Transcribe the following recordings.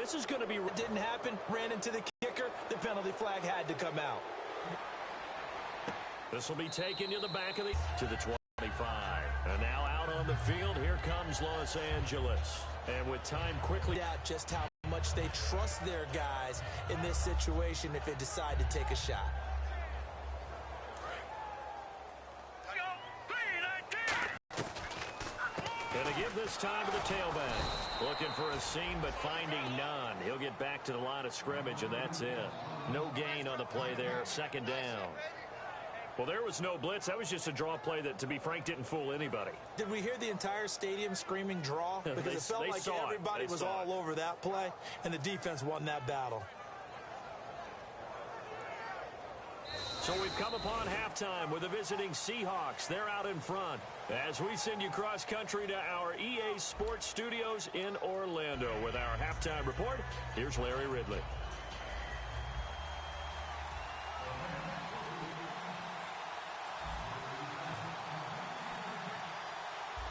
This is going to be... It didn't happen, ran into the kicker. The penalty flag had to come out. This will be taken to the back of to the 25. And now out on the field, here comes Los Angeles. And with time quickly... Out just how much they trust their guys in this situation if they decide to take a shot. Going to give this time to the tailback. Looking for a seam, but finding none. He'll get back to the line of scrimmage, and that's it. No gain on the play there. Second down. Well, there was no blitz. That was just a draw play that, to be frank, didn't fool anybody. Did we hear the entire stadium screaming draw? Because it felt like everybody was all over that play, and the defense won that battle. So we've come upon halftime with the visiting Seahawks. They're out in front. As we send you cross-country to our EA Sports Studios in Orlando with our halftime report, here's Larry Ridley.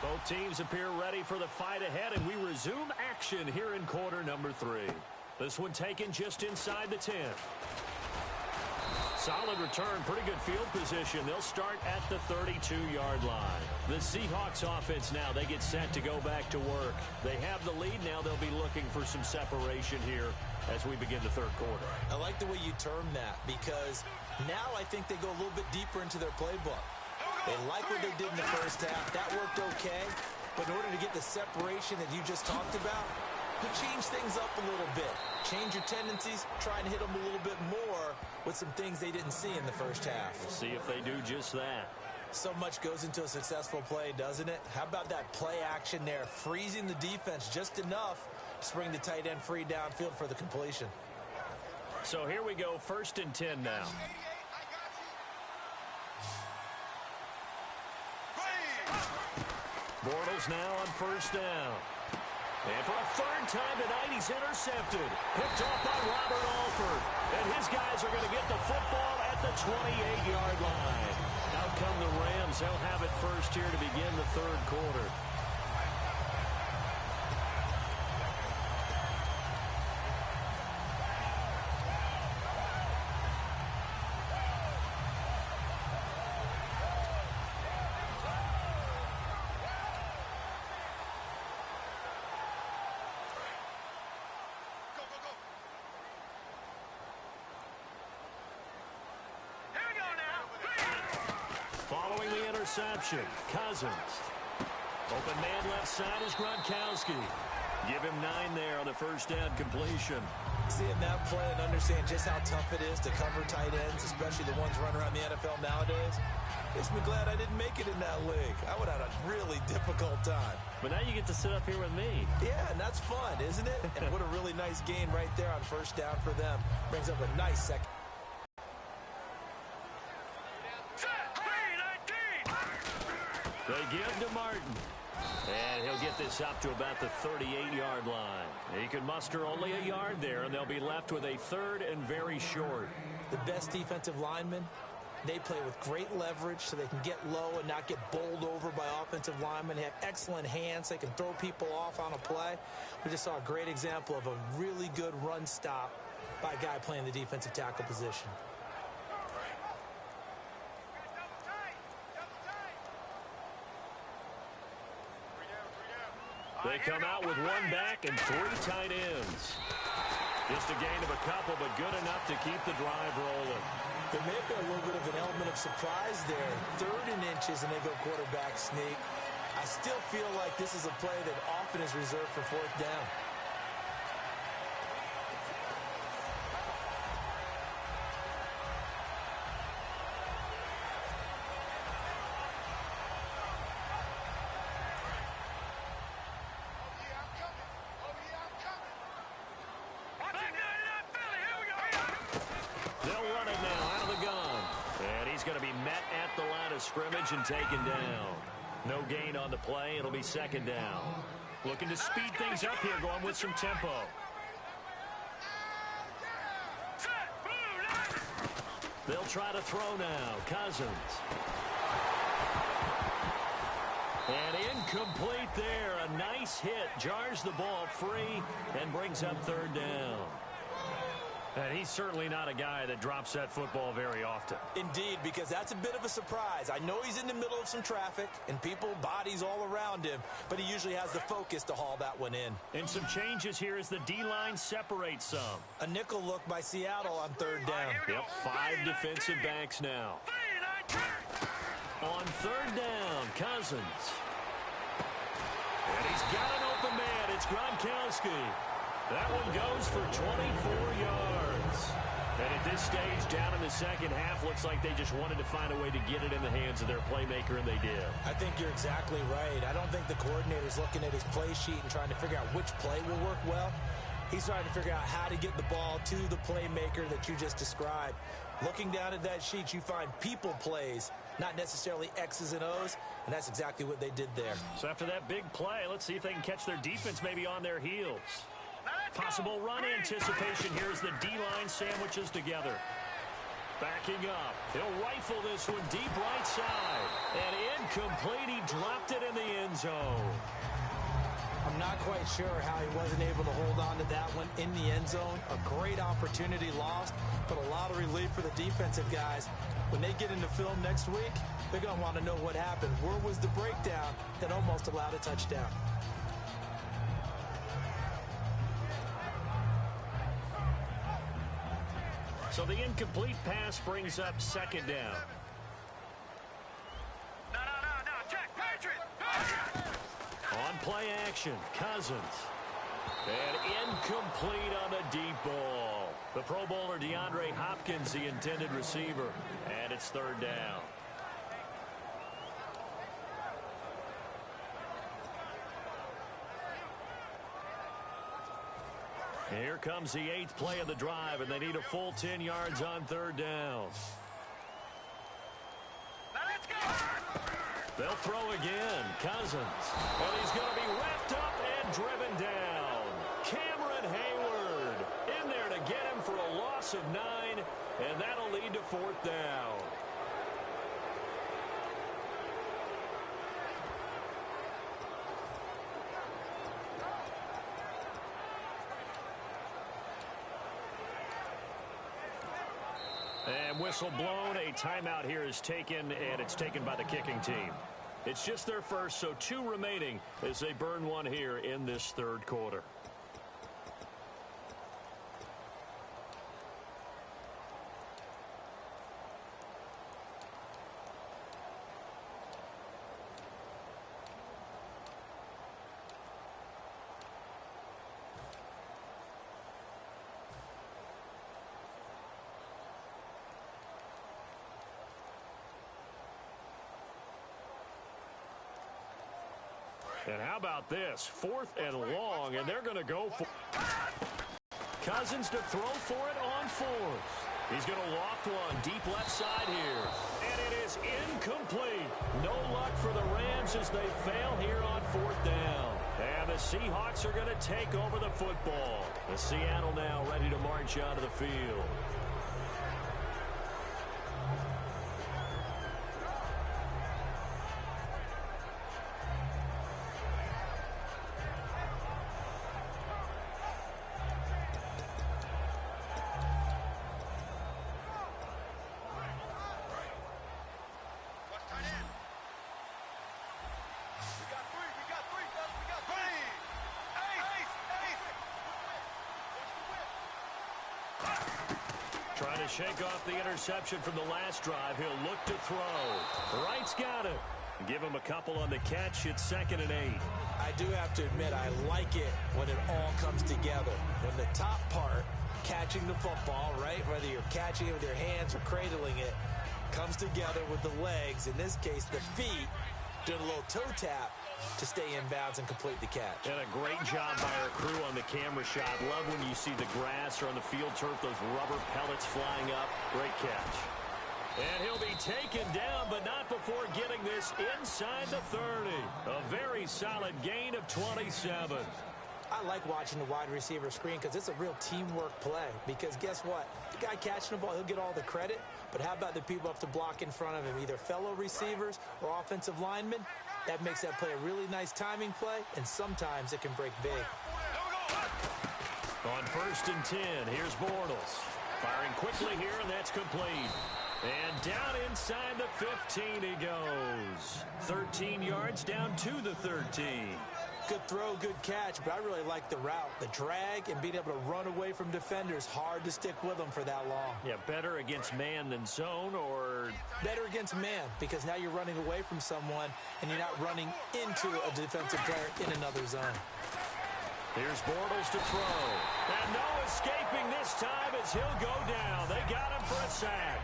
Both teams appear ready for the fight ahead, and we resume action here in quarter number 3. This one taken just inside the 10. Solid return, pretty good field position. They'll start at the 32-yard line. The Seahawks offense now, they get set to go back to work. They have the lead now. They'll be looking for some separation here as we begin the third quarter. I like the way you term that because now I think they go a little bit deeper into their playbook. They like what they did in the first half. That worked okay. But in order to get the separation that you just talked about, you change things up a little bit. Change your tendencies, try and hit them a little bit more with some things they didn't see in the first half. We'll see if they do just that. So much goes into a successful play, doesn't it? How about that play action there? Freezing the defense just enough to bring the tight end free downfield for the completion. So here we go, 1st and 10 now. Bortles now on 1st down. And for a 3rd time tonight, he's intercepted. Picked off by Robert Alford. And his guys are going to get the football at the 28-yard line. Out come the Rams. They'll have it first here to begin the third quarter. Interception. Cousins. Open man left side is Gronkowski. Give him 9 there on the 1st down completion. Seeing that play and understand just how tough it is to cover tight ends, especially the ones running around the NFL nowadays, makes me glad I didn't make it in that league. I would have had a really difficult time. But now you get to sit up here with me. Yeah, and that's fun, isn't it? And what a really nice gain right there on 1st down for them. Brings up a nice second. They give to Martin. And he'll get this up to about the 38-yard line. He can muster only a yard there, and they'll be left with a 3rd and very short. The best defensive linemen, they play with great leverage so they can get low and not get bowled over by offensive linemen. They have excellent hands. They can throw people off on a play. We just saw a great example of a really good run stop by a guy playing the defensive tackle position. They come out with 1 back and 3 tight ends. Just a gain of a couple, but good enough to keep the drive rolling. There may have been a little bit of an element of surprise there. 3rd and inches, and they go quarterback sneak. I still feel like this is a play that often is reserved for 4th down. Scrimmage and taken down. No gain on the play. It'll be 2nd down. Looking to speed things up here, going with some tempo. They'll try to throw now. Cousins. And incomplete there. A nice hit, jars the ball free, and brings up third down. And he's certainly not a guy that drops that football very often. Indeed, because that's a bit of a surprise. I know he's in the middle of some traffic and people, bodies all around him, but he usually has the focus to haul that one in. And some changes here as the D-line separates some. A nickel look by Seattle on third down. Yep, 5 defensive backs now. On third down, Cousins. And he's got an open man. It's Gronkowski. That one goes for 24 yards. And at this stage, down in the second half, looks like they just wanted to find a way to get it in the hands of their playmaker, and they did. I think you're exactly right. I don't think the coordinator's looking at his play sheet and trying to figure out which play will work well. He's trying to figure out how to get the ball to the playmaker that you just described. Looking down at that sheet, you find people plays, not necessarily X's and O's, and that's exactly what they did there. So after that big play, let's see if they can catch their defense maybe on their heels. Possible run anticipation here as the D-line sandwiches together. Backing up. He'll rifle this one deep right side. And incomplete. He dropped it in the end zone. I'm not quite sure how he wasn't able to hold on to that one in the end zone. A great opportunity lost, but a lot of relief for the defensive guys. When they get into film next week, they're going to want to know what happened. Where was the breakdown that almost allowed a touchdown? So the incomplete pass brings up second down. No, check, Patriot! On play action, Cousins. And incomplete on the deep ball. The Pro Bowler DeAndre Hopkins, the intended receiver. And it's third down. Here comes the 8th play of the drive, and they need a full 10 yards on third down. Now let's go! They'll throw again. Cousins. And he's going to be wrapped up and driven down. Cameron Hayward in there to get him for a loss of 9, and that'll lead to fourth down. And whistle blown. A timeout here is taken, and it's taken by the kicking team. It's just their first, so 2 remaining as they burn one here in this third quarter. And how about this? 4th and long, and they're going to go for Cousins to throw for it on 4th. He's going to loft one deep left side here. And it is incomplete. No luck for the Rams as they fail here on 4th down. And the Seahawks are going to take over the football. The Seattle now ready to march onto the field. Trying to shake off the interception from the last drive. He'll look to throw. Wright's got it. Give him a couple on the catch. It's 2nd and 8. I do have to admit, I like it when it all comes together. When the top part, catching the football, right, whether you're catching it with your hands or cradling it, comes together with the legs, in this case the feet, doing a little toe tap to stay in bounds and complete the catch. And a great job by our crew on the camera shot. Love when you see the grass or on the field turf, those rubber pellets flying up. Great catch. And he'll be taken down, but not before getting this inside the 30. A very solid gain of 27. I like watching the wide receiver screen because it's a real teamwork play. Because guess what? The guy catching the ball, he'll get all the credit. But how about the people who have to block in front of him, either fellow receivers or offensive linemen? That makes that play a really nice timing play, and sometimes it can break big. On 1st and 10, here's Bortles. Firing quickly here, and that's complete. And down inside the 15 he goes. 13 yards down to the 13. Good throw, good catch, but I really like the route. The drag and being able to run away from defenders, hard to stick with them for that long. Yeah, better against man than zone, or? Better against man, because now you're running away from someone and you're not running into a defensive player in another zone. Here's Bortles to throw. And no escaping this time as he'll go down. They got him for a sack.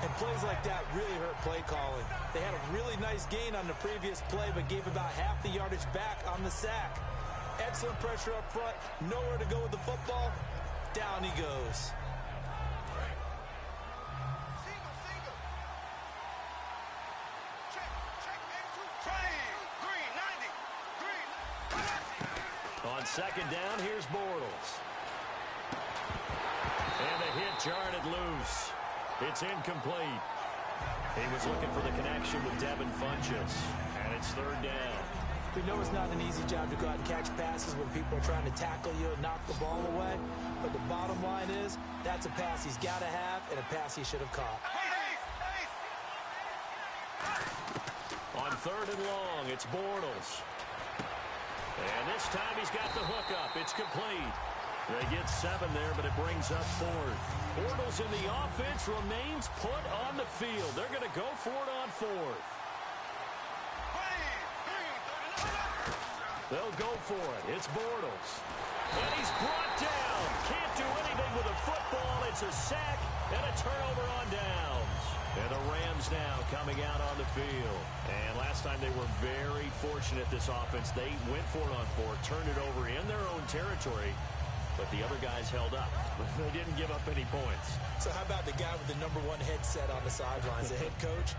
And plays like that really hurt play calling. They had a really nice gain on the previous play, but gave about half the yardage back on the sack. Excellent pressure up front. Nowhere to go with the football. Down he goes. On 2nd down, here's Bortles. And the hit jarred loose. It's incomplete. He was looking for the connection with Devin Funchess, and it's 3rd down. We know it's not an easy job to go out and catch passes when people are trying to tackle you and knock the ball away, but the bottom line is that's a pass he's got to have and a pass he should have caught. On 3rd and long, it's Bortles. And this time he's got the hook up. It's complete. They get 7 there, but it brings up 4th. Bortles in the offense remains put on the field. They're going to go for it on 4th. They'll go for it. It's Bortles. And he's brought down. Can't do anything with a football. It's a sack and a turnover on downs. And the Rams now coming out on the field. And last time they were very fortunate, this offense. They went for it on 4th, turned it over in their own territory. But the other guys held up. They didn't give up any points. So how about the guy with the #1 headset on the sidelines, the head coach?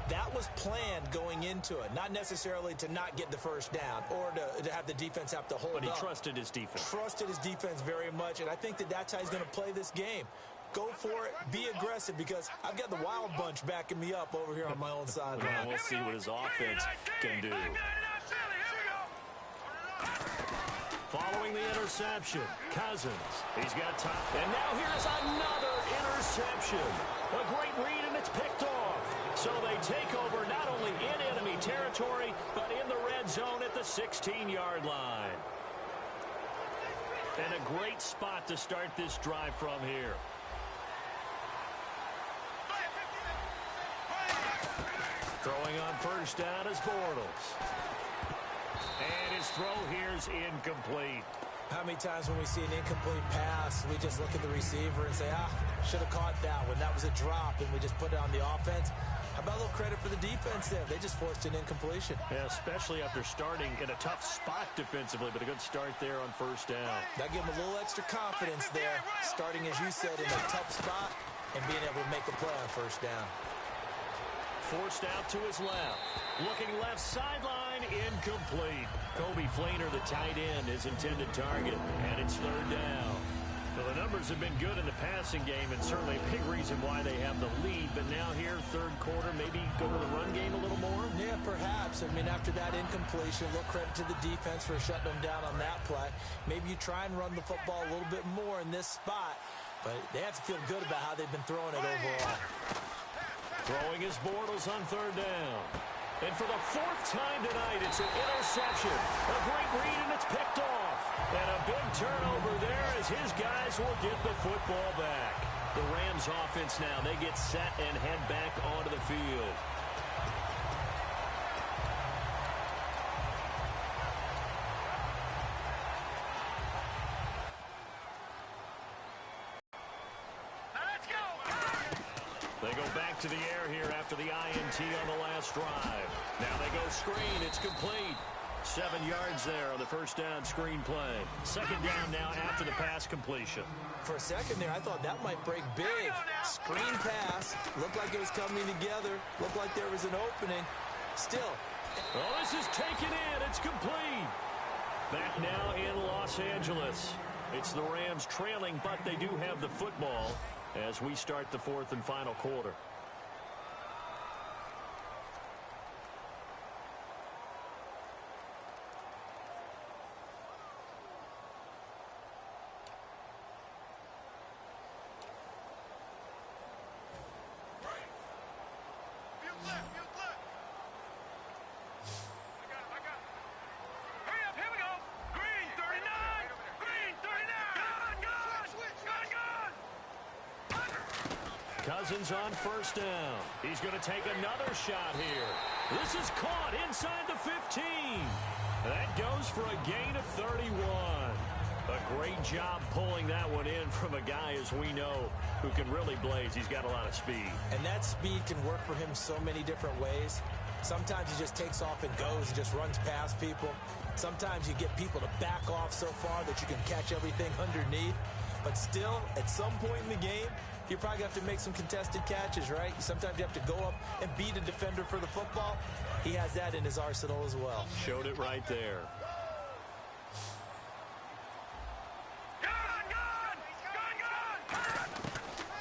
That was planned going into it. Not necessarily to not get the first down or to have the defense have to hold up. But he trusted his defense. Trusted his defense very much, and I think that's how he's going to play this game. Go for it. Be aggressive, because I've got the wild bunch backing me up over here on my own sideline. Well, we'll see what his offense can do. Following the interception, Cousins. He's got time. And now here's another interception. A great read, and it's picked off. So they take over not only in enemy territory, but in the red zone at the 16-yard line. And a great spot to start this drive from here. Throwing on 1st down is Bortles. And his throw here's incomplete. How many times when we see an incomplete pass, we just look at the receiver and say, should have caught that one. That was a drop, and we just put it on the offense. How about a little credit for the defense there? They just forced an incompletion. Yeah, especially after starting in a tough spot defensively, but a good start there on 1st down. That gave him a little extra confidence there, starting, as you said, in a tough spot and being able to make a play on 1st down. Forced out to his left. Looking left sideline, incomplete. Kobe Flainer, the tight end, his intended target, and it's 3rd down. Well, the numbers have been good in the passing game, and certainly a big reason why they have the lead. But now here, 3rd quarter, maybe go to the run game a little more? Yeah, perhaps. I mean, after that incompletion, a little credit to the defense for shutting them down on that play. Maybe you try and run the football a little bit more in this spot, but they have to feel good about how they've been throwing it overall. Throwing his Bortles on 3rd down. And for the 4th time tonight, it's an interception. A great read, and it's picked off. And a big turnover there as his guys will get the football back. The Rams offense now, they get set and head back onto the field. They go back to the air here after the INT on the last drive. Now they go screen. It's complete. 7 yards there on the 1st down screen play. 2nd down now after the pass completion. For a second there, I thought that might break big. Screen pass. Looked like it was coming together. Looked like there was an opening. Still. Oh, this is taken in. It's complete. Back now in Los Angeles. It's the Rams trailing, but they do have the football as we start the 4th and final quarter. Cousins on first down. He's going to take another shot here. This is caught inside the 15. That goes for a gain of 31. A great job pulling that one in from a guy, as we know, who can really blaze. He's got a lot of speed. And that speed can work for him so many different ways. Sometimes he just takes off and goes and just runs past people. Sometimes you get people to back off so far that you can catch everything underneath. But still, at some point in the game, you probably have to make some contested catches, right? Sometimes you have to go up and beat a defender for the football. He has that in his arsenal as well. Showed it right there.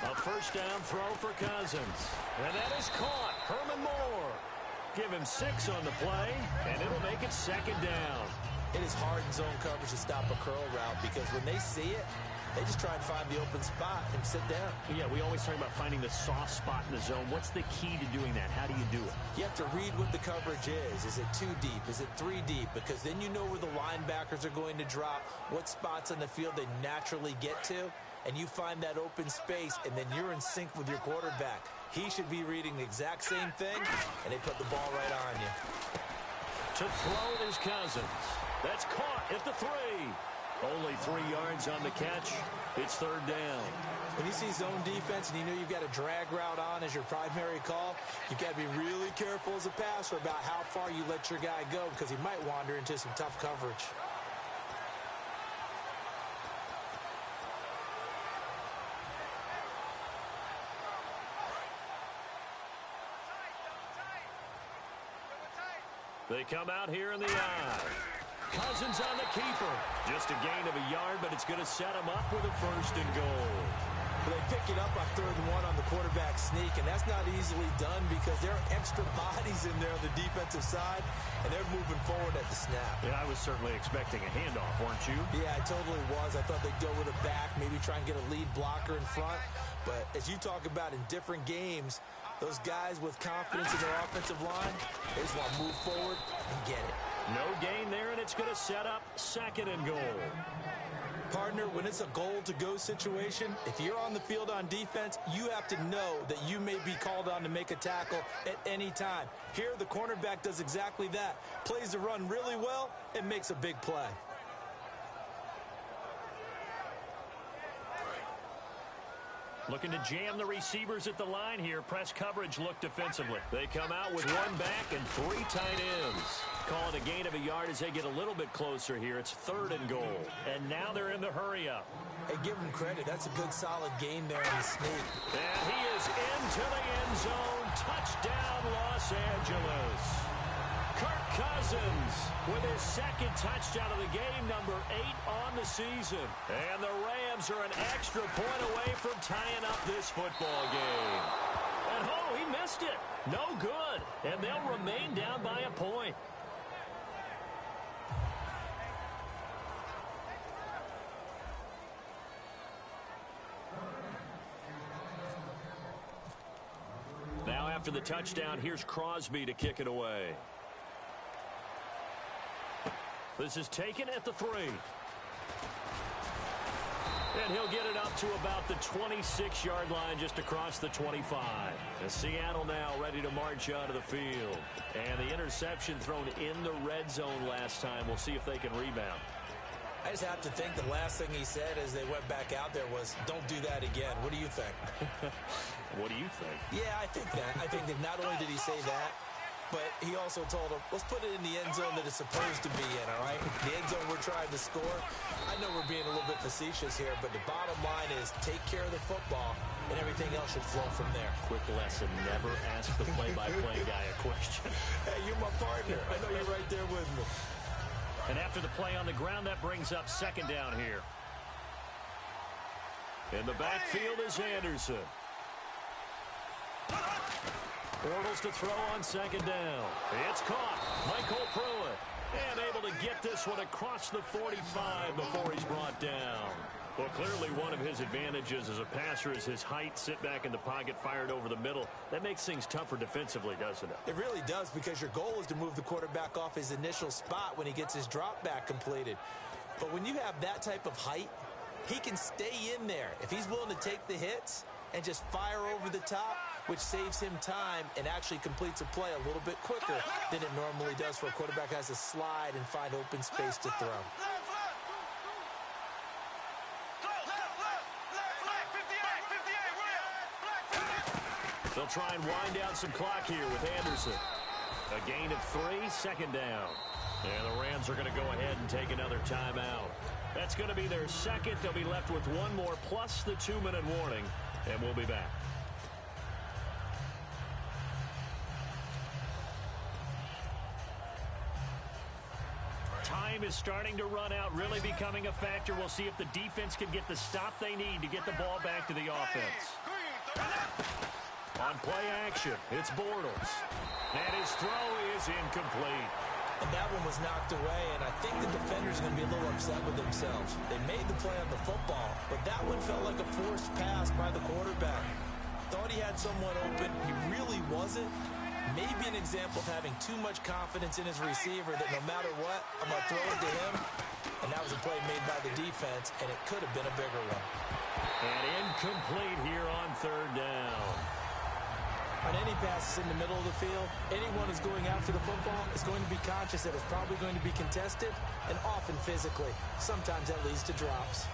A first down throw for Cousins. And that is caught. Herman Moore. Give him 6 on the play, and it'll make it second down. It is hard in zone coverage to stop a curl route because when they see it, they just try and find the open spot and sit down. Yeah, we always talk about finding the soft spot in the zone. What's the key to doing that? How do you do it? You have to read what the coverage is. Is it 2 deep? Is it 3 deep? Because then you know where the linebackers are going to drop, what spots on the field they naturally get to, and you find that open space, and then you're in sync with your quarterback. He should be reading the exact same thing, and they put the ball right on you. To throw is Cousins. That's caught at the 3. Only 3 yards on the catch. It's third down. When you see zone defense and you know you've got a drag route on as your primary call, you've got to be really careful as a passer about how far you let your guy go because he might wander into some tough coverage. They come out here in the eye. Cousins on the keeper. Just a gain of a yard, but it's going to set him up with a first and goal. They pick it up on 3rd and 1 on the quarterback sneak, and that's not easily done because there are extra bodies in there on the defensive side, and they're moving forward at the snap. Yeah, I was certainly expecting a handoff, weren't you? Yeah, I totally was. I thought they'd go with a back, maybe try and get a lead blocker in front. But as you talk about in different games, those guys with confidence in their offensive line, they just want to move forward and get it. No gain there, and it's going to set up 2nd and goal. Partner, when it's a goal-to-go situation, if you're on the field on defense, you have to know that you may be called on to make a tackle at any time. Here, the cornerback does exactly that. Plays the run really well and makes a big play. Looking to jam the receivers at the line here. Press coverage look defensively. They come out with 1 back and 3 tight ends. Call it a gain of a yard as they get a little bit closer here. It's 3rd and goal. And now they're in the hurry-up. Hey, give him credit. That's a good, solid gain there on the sneak. And he is into the end zone. Touchdown, Los Angeles. Kirk Cousins with his 2nd touchdown of the game, number 8 on the season. And the Rams are an extra point away from tying up this football game. And oh, he missed it. No good. And they'll remain down by a point. Now after the touchdown, here's Crosby to kick it away. This is taken at the 3. And he'll get it up to about the 26-yard line just across the 25. And Seattle now ready to march out of the field. And the interception thrown in the red zone last time. We'll see if they can rebound. I just have to think the last thing he said as they went back out there was, don't do that again. What do you think? What do you think? Yeah, I think that. I think that not only did he say that, but he also told him, let's put it in the end zone that it's supposed to be in, all right? The end zone we're trying to score. I know we're being a little bit facetious here, but the bottom line is take care of the football, and everything else should flow from there. Quick lesson, never ask the play-by-play guy a question. Hey, you're my partner. I know you're right there with me. And after the play on the ground, that brings up 2nd down here. In the backfield is Anderson. Bortles to throw on 2nd down. It's caught. Michael Pruitt. And able to get this one across the 45 before he's brought down. Well, clearly one of his advantages as a passer is his height. Sit back in the pocket, fired over the middle. That makes things tougher defensively, doesn't it? It really does, because your goal is to move the quarterback off his initial spot when he gets his drop back completed. But when you have that type of height, he can stay in there. If he's willing to take the hits, and just fire over the top, which saves him time and actually completes a play a little bit quicker than it normally does for a quarterback who has to slide and find open space to throw. They'll try and wind down some clock here with Anderson. A gain of 3, second down. And the Rams are going to go ahead and take another timeout. That's going to be their second. They'll be left with one more plus the 2-minute warning, and we'll be back. Time is starting to run out, really becoming a factor. We'll see if the defense can get the stop they need to get the ball back to the offense. On play action, it's Bortles. And his throw is incomplete. And that one was knocked away, and I think the defenders are going to be a little upset with themselves. They made the play on the football, but that one felt like a forced pass by the quarterback. Thought he had someone open. He really wasn't. Maybe an example of having too much confidence in his receiver that no matter what, I'm going to throw it to him. And that was a play made by the defense, and it could have been a bigger one. And incomplete here on third down. On any passes in the middle of the field, anyone who's going after the football is going to be conscious that it's probably going to be contested, and often physically. Sometimes that leads to drops.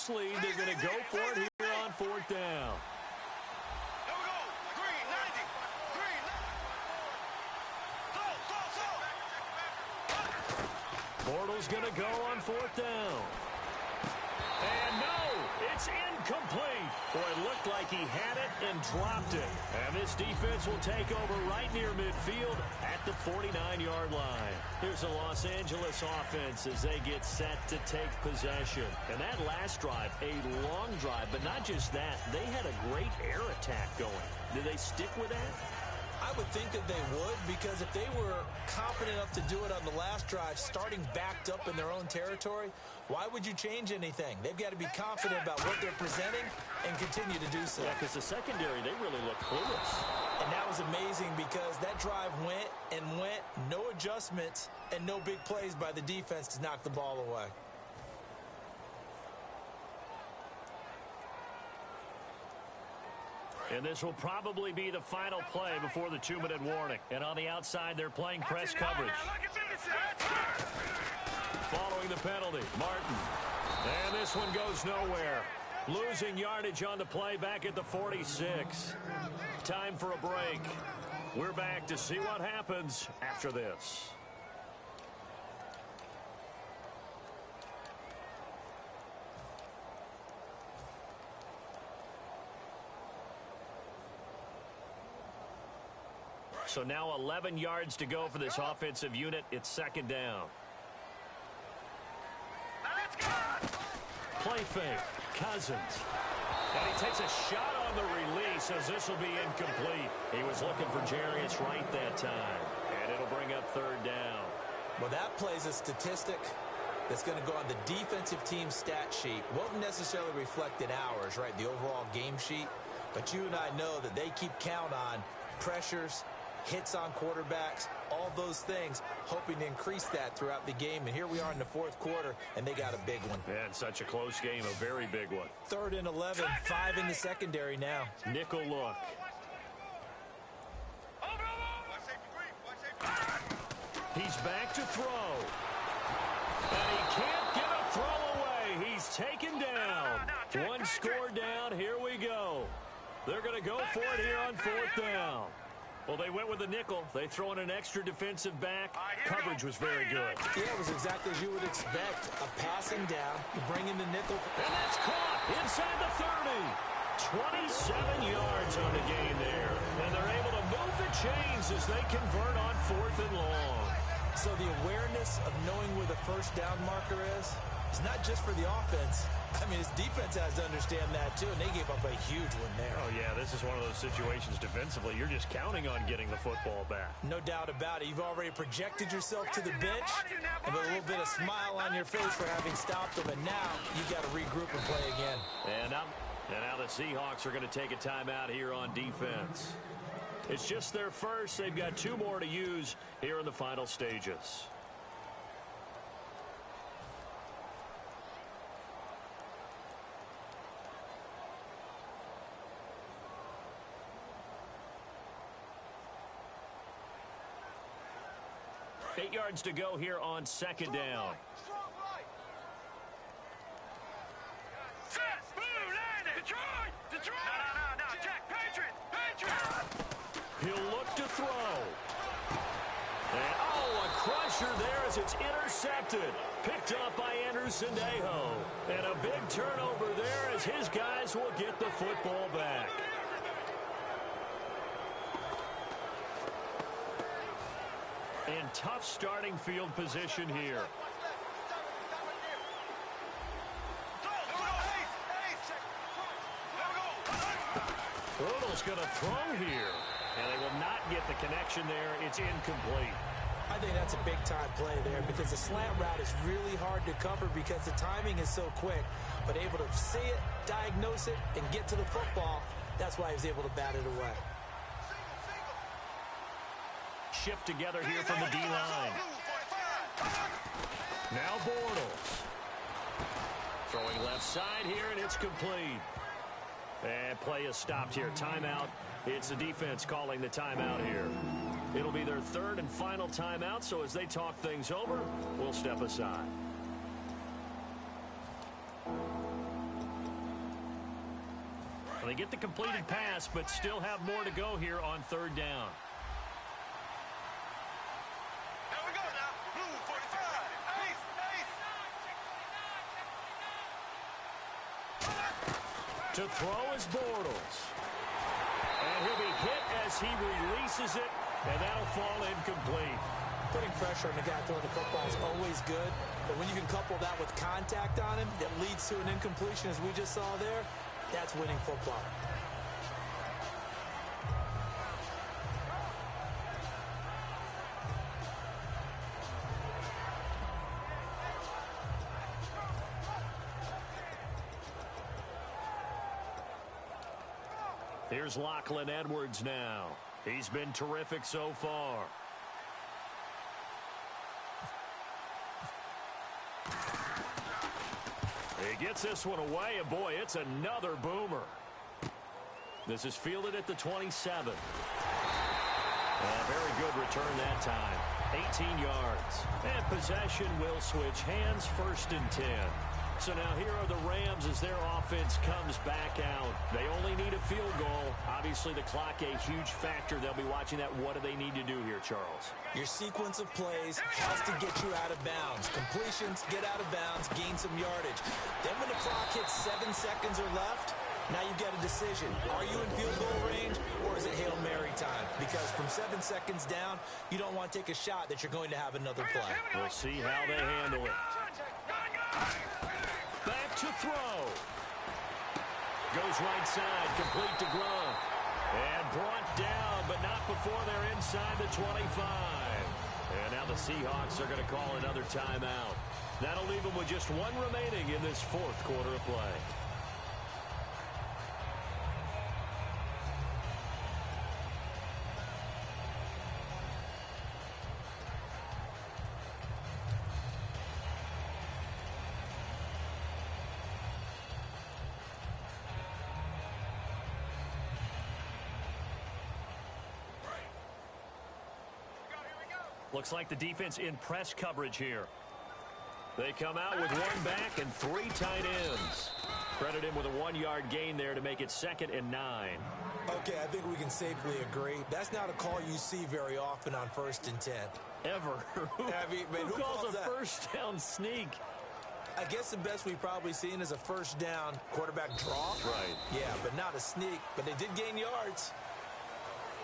Lead, they're going to go for it here on fourth down. Bortles going to go on fourth down. And no, it's incomplete. Boy, it looked like he had it and dropped it. And this defense will take over right near midfield at the 49-yard line. Here's the Los Angeles offense as they get set to take possession. And that last drive, a long drive, but not just that. They had a great air attack going. Did they stick with that? I would think that they would, because if they were confident enough to do it on the last drive, starting backed up in their own territory, why would you change anything? They've got to be confident about what they're presenting and continue to do so. Yeah, because the secondary, they really look clueless. And that was amazing because that drive went and went, no adjustments, and no big plays by the defense to knock the ball away. And this will probably be the final play before the 2-minute warning. And on the outside, they're playing press coverage. Following the penalty, Martin. And this one goes nowhere. Losing yardage on the play back at the 46. Time for a break. We're back to see what happens after this. So now 11 yards to go for this offensive unit. It's second down. Play fake. Cousins. And he takes a shot on the release as this will be incomplete. He was looking for Jarius Wright that time. And it'll bring up third down. Well, that plays a statistic that's going to go on the defensive team stat sheet. Won't necessarily reflect in ours, right, the overall game sheet. But you and I know that they keep count on pressures, hits on quarterbacks, all those things, hoping to increase that throughout the game. And here we are in the fourth quarter, and they got a big one. And such a close game, a very big one. 3rd and 11, 5 in the secondary now. Nickel look. He's back to throw. And he can't get a throw away. He's taken down. One score down. Here we go. They're going to go for it here on fourth down. Well, they went with a nickel. They throw in an extra defensive back. Coverage was very good. Yeah, it was exactly as you would expect. A passing down. You bring in the nickel. And that's caught inside the 30. 27 yards on the gain there. And they're able to move the chains as they convert on 4th and long. So the awareness of knowing where the first down marker is not just for the offense. I mean, his defense has to understand that, too, and they gave up a huge one there. Oh, yeah, this is one of those situations defensively. You're just counting on getting the football back. No doubt about it. You've already projected yourself to the bench and with a little bit of smile on your face for having stopped them, and now you've got to regroup and play again. And And now the Seahawks are going to take a timeout here on defense. It's just their first. They've got 2 more to use here in the final stages. Eight yards to go here on second down. Detroit! No, Jack, Patriot! He'll look to throw. And, oh, a crusher there as it's intercepted. Picked up by Sandejo. And a big turnover there as his guys will get the football back. And tough starting field position here. Bortles going to throw here. And they will not get the connection there. It's incomplete. I think that's a big-time play there because the slant route is really hard to cover because the timing is so quick. But able to see it, diagnose it, and get to the football, that's why he was able to bat it away. Shift together here from the D-line. Now Bortles. Throwing left side here, and it's complete. And play is stopped here. Timeout. It's the defense calling the timeout here. It'll be their third and final timeout, so as they talk things over, we'll step aside. Well, they get the completed pass, but still have more to go here on third down. Here we go now. Blue 45. Ace. To throw is Bortles. And he'll be hit as he releases it, and that'll fall incomplete. Putting pressure on the guy throwing the football is always good, but when you can couple that with contact on him that leads to an incompletion, as we just saw there, that's winning football. Here's Lachlan Edwards now. He's been terrific so far. He gets this one away, and boy, it's another boomer. This is fielded at the 27. Very good return that time. 18 yards. And possession will switch hands, 1st and 10. So now here are the Rams as their offense comes back out. They only need a field goal. Obviously, the clock a huge factor. They'll be watching that. What do they need to do here, Charles? Your sequence of plays has to get you out of bounds. Completions, get out of bounds, gain some yardage. Then when the clock hits 7 seconds or left, now you've got a decision. Are you in field goal range, or is it Hail Mary time? Because from 7 seconds down, you don't want to take a shot that you're going to have another play. We'll see how they handle it. Back to throw. Goes right side, complete to Gronk. And brought down, but not before they're inside the 25. And now the Seahawks are going to call another timeout. That'll leave them with just one remaining in this 4th quarter of play. Looks like the defense in press coverage here. They come out with 1 back and 3 tight ends. Credit him with a 1-yard gain there to make it 2nd and 9. Okay, I think we can safely agree. That's not a call you see very often on 1st and 10. Ever. Who calls a first down sneak? I guess the best we've probably seen is a first down quarterback draw. Right. Yeah, but not a sneak. But they did gain yards.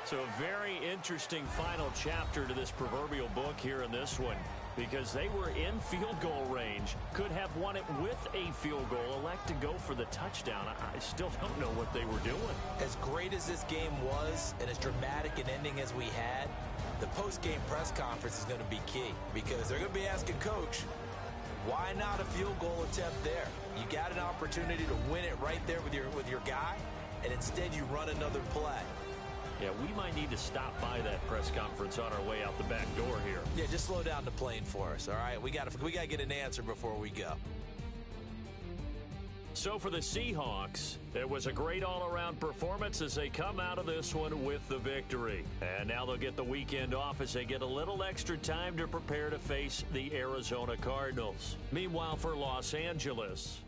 So a very interesting final chapter to this proverbial book here in this one, because they were in field goal range, could have won it with a field goal, elect to go for the touchdown. I still don't know what they were doing. As great as this game was and as dramatic an ending as we had, the post-game press conference is going to be key, because they're going to be asking Coach, Why not a field goal attempt there? You got an opportunity to win it right there with your guy, and instead you run another play. Yeah, we might need to stop by that press conference on our way out the back door here. Yeah, just slow down the plane for us, all right? We got to get an answer before we go. So for the Seahawks, it was a great all-around performance as they come out of this one with the victory. And now they'll get the weekend off as they get a little extra time to prepare to face the Arizona Cardinals. Meanwhile, for Los Angeles,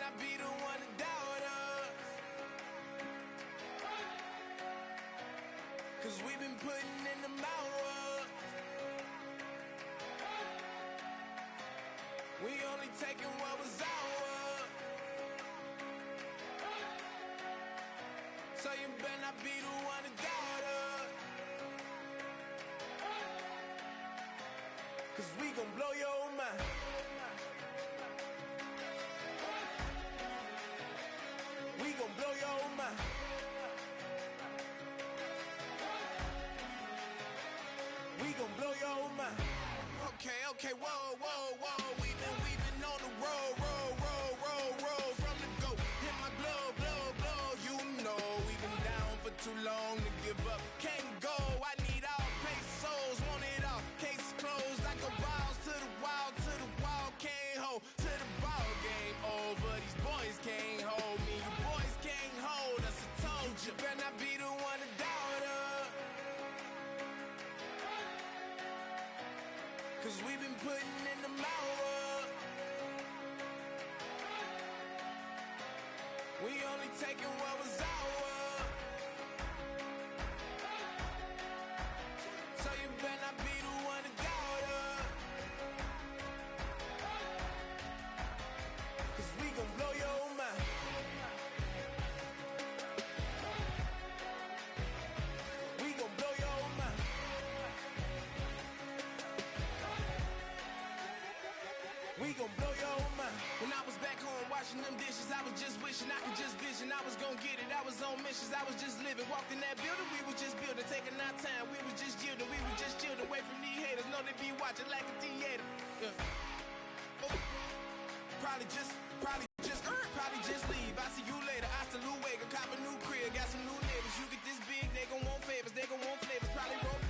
not be the one to doubt us. 'Cause we've been putting in the hours. We only taking what was ours. So you better not be the one to doubt us. 'Cause we gon' blow your mind. We gon' blow your mind. We gon' blow your mind. Okay, whoa. We've been on the road. From the go, hit my blow. You know we've been down for too long to give up. Can't go. I need all pesos, want it all. Case closed. I go wild to the wall. Can't hold to the ball game over. These boys can't hold me. You boys can't hold us. I told you. Better not be the one to doubt us. 'Cause we've been putting in the hours. We only taking what was ours. So you better not be the one to doubt us. 'Cause we gon' blow your mind. We gon' blow your mind. We gon' blow your mind. When I was back home washing them dishes, I was just wishing I could just vision. I was gon' get it, I was on missions, I was just living. Walked in that building, we was just building, taking our time. We was just yielding, we was just chilled away from these haters. Know they be watching like a theater. Yeah. Oh. Probably just leave. I see you later. Hasta luego. Cop a new crib, got some new neighbors. You get this big, they gon' want favors, they gon' want flavors. Probably roll.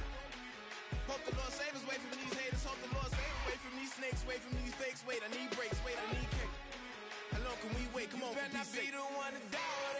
Hope the Lord save us, wait from these haters. Hope the Lord save us, wait from these snakes, wait from these fakes. Wait, I need breaks, wait, I need cake. How long can we wait? Come on, you better not be the one to doubt